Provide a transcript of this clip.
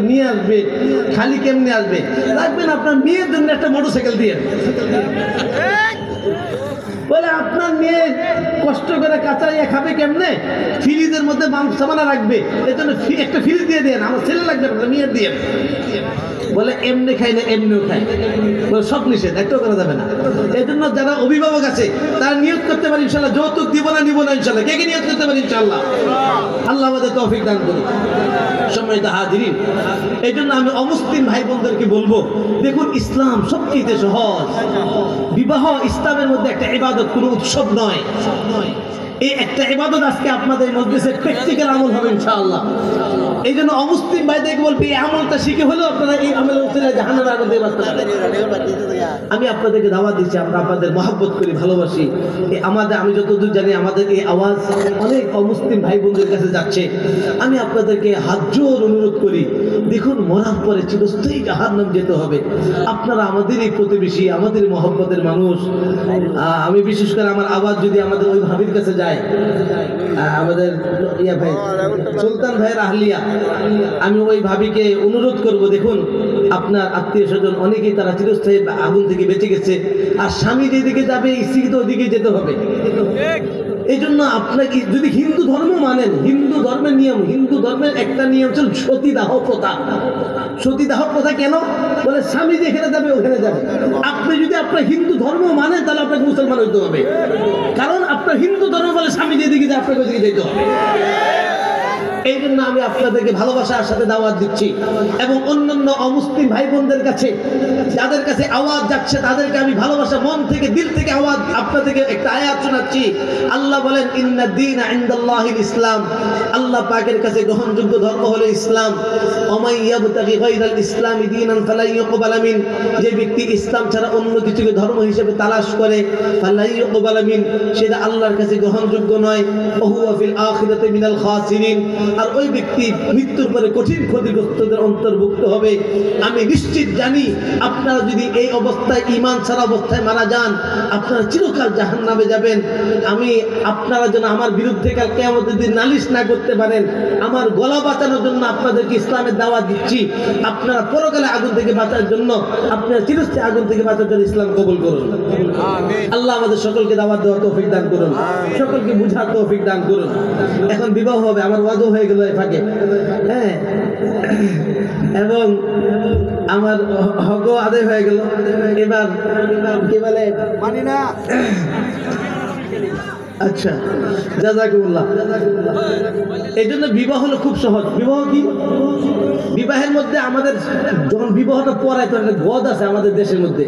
নিয়ে আসবে, খালি কেমনে আসবে? রাখবেন আপনার মেয়ের জন্য একটা মোটরসাইকেল দিয়ে। বলে আপনার মেয়ে কষ্ট করে কাঁচাইয়া খাবে কেমনে, ফ্রিজের মধ্যে মাংস সামানা রাখবে, এই জন্য একটা ফ্রিজ দিয়ে দেন, আমার ছেলে লাগবে আপনার মেয়ের দিয়ে। বলে এমনি খাই না এমনিও খাই, বলে সব নিষেধ, একটাও করা যাবে না। এই জন্য যারা অভিভাবক আছে তারা নিয়ত করতে পারে ইনশাল্লাহ যৌতুক দিব না, নিব না ইনশাল্লাহ। কে কে নিয়ত করতে পারে ইনশাল্লাহ? আল্লাহ আমাদের তৌফিক দান করুন। সম্মানিত হাজিরিন, এই জন্য আমি অমুসলিম ভাই বোনদেরকে বলবো, দেখুন ইসলাম সবচেয়ে সহজ। বিবাহ ইসলামের মধ্যে একটা ইবাদত, কোনো উৎসব নয়। এই একটা ইবাদত আজকে আপনাদের মজলিসে প্র্যাকটিক্যাল আমল হবে ইনশাআল্লাহ। এই জন্য অমুসলিম ভাইদেরকে বলবো, এই আমলটা শিখে হলেও আপনারা এই আমলের উসিলায় জাহান্নামের আগুন থেকে বাঁচতে পারবেন। আমি আপনাদেরকে দাওয়াত দিচ্ছি, আমরা আপনাদের মহব্বত করি, ভালোবাসি। আমি যতদূর জানি আমাদের এই আওয়াজ অনেক অমুসলিম ভাই বোনদের কাছে যাচ্ছে। আমি আপনাদেরকে হাত জোর অনুরোধ করি, দেখুন মরার পরে চিরস্থায়ী জাহান্নাম যেতে হবে। আপনারা আমাদের এই প্রতিবেশী, আমাদের মহব্বতের মানুষ। আমি বিশেষ করে আমার আওয়াজ যদি আমাদের ওই ভাবির কাছে যায়, আমাদের ভাই সুলতান ভাইয়ের আহলিয়া, আমি ওই ভাবিকে অনুরোধ করব, দেখুন আপনার আত্মীয় স্বজন অনেকেই তারা চিরস্থায়ী আগুন থেকে বেঁচে গেছে, আর স্বামী যেদিকে যাবে স্ত্রী তো ওদিকে যেতে হবে। এই জন্য আপনাকে যদি হিন্দু ধর্ম মানেন, হিন্দু ধর্মের নিয়ম, হিন্দু ধর্মের একটা নিয়ম ছিল সতীদাহ প্রথা। সতীদাহ প্রথা কেন? বলে স্বামী যেখানে যাবে ওখানে যাবে। আপনি যদি আপনার হিন্দু ধর্ম মানেন তাহলে আপনাকে মুসলমান হইতে হবে, কারণ আপনার হিন্দু ধর্ম বলে স্বামী যেদিকে যায় আপনাকে ওদিকে যেতে হবে। এই জন্য আমি আপনাদেরকে ভালোবাসার সাথে দাওয়াত দিচ্ছি, এবং অন্যান্য অমুসলিম ভাই বোনদের কাছে যাদের কাছে আওয়াজ যাচ্ছে তাদেরকে আমি ভালোবাসা মন থেকে, দিল থেকে আওয়াজ আপনাদেরকে একটা আয়াত শোনাচ্ছি। আল্লাহ বলেন, ইন্না দীনা ইনদাল্লাহিল ইসলাম, আল্লাহ পাকের কাছে গ্রহণযোগ্য ধর্ম হলো ইসলাম। ওমাই ইয়াবতাগি গায়রাল ইসলামি দীনান ফালা ইউকবালা মিন, যে ব্যক্তি ইসলাম ছাড়া অন্য কিছুকে ধর্ম হিসেবে তালাশ করে, ফালা ইউকবালা মিন, সেটা আল্লাহর কাছে গ্রহণযোগ্য নয়। ওয়া হুয়া ফিল আখিরাতি মিনাল খাসিরিন, আর ওই ব্যক্তি মৃত্যুর পরে কঠিন ক্ষতিগ্রস্তদের অন্তর্ভুক্ত হবে। আমি নিশ্চিত জানি আপনারা যদি এই অবস্থায়, ঈমান ছাড়া অবস্থায় মারা যান, আপনারা চিরকাল জাহান্নামে যাবেন। আমি আপনারা যেন আমার বিরুদ্ধে কাল কিয়ামতের দিন নালিশ না করতে পারেন, আমার গলা বাঁচানোর জন্য আপনাদেরকে ইসলামের দাওয়াত দিচ্ছি। আপনারা পরকালে আগুন থেকে বাঁচার জন্য, আপনারা চিরস্থায়ী আগুন থেকে বাঁচার জন্য ইসলাম কবুল করুন। আল্লাহ আমাদের সকলকে দাওয়াত দেওয়ার তৌফিক দান করুন, সকলকে বুঝার তৌফিক দান করুন। এখন বিবাহ হবে, আমার ওয়াদা হয়ে গেল ফাঁকে, হ্যাঁ, এবং আমার হক আদায় হয়ে গেল। এবার কি বলে মানি না। আচ্ছা, জাযাকুমুল্লাহ। এই জন্য বিবাহ হলো খুব সহজ। বিবাহ কি? বিবাহের মধ্যে আমাদের যখন বিবাহটা পড়ায়, তো একটা গদ আছে আমাদের দেশের মধ্যে।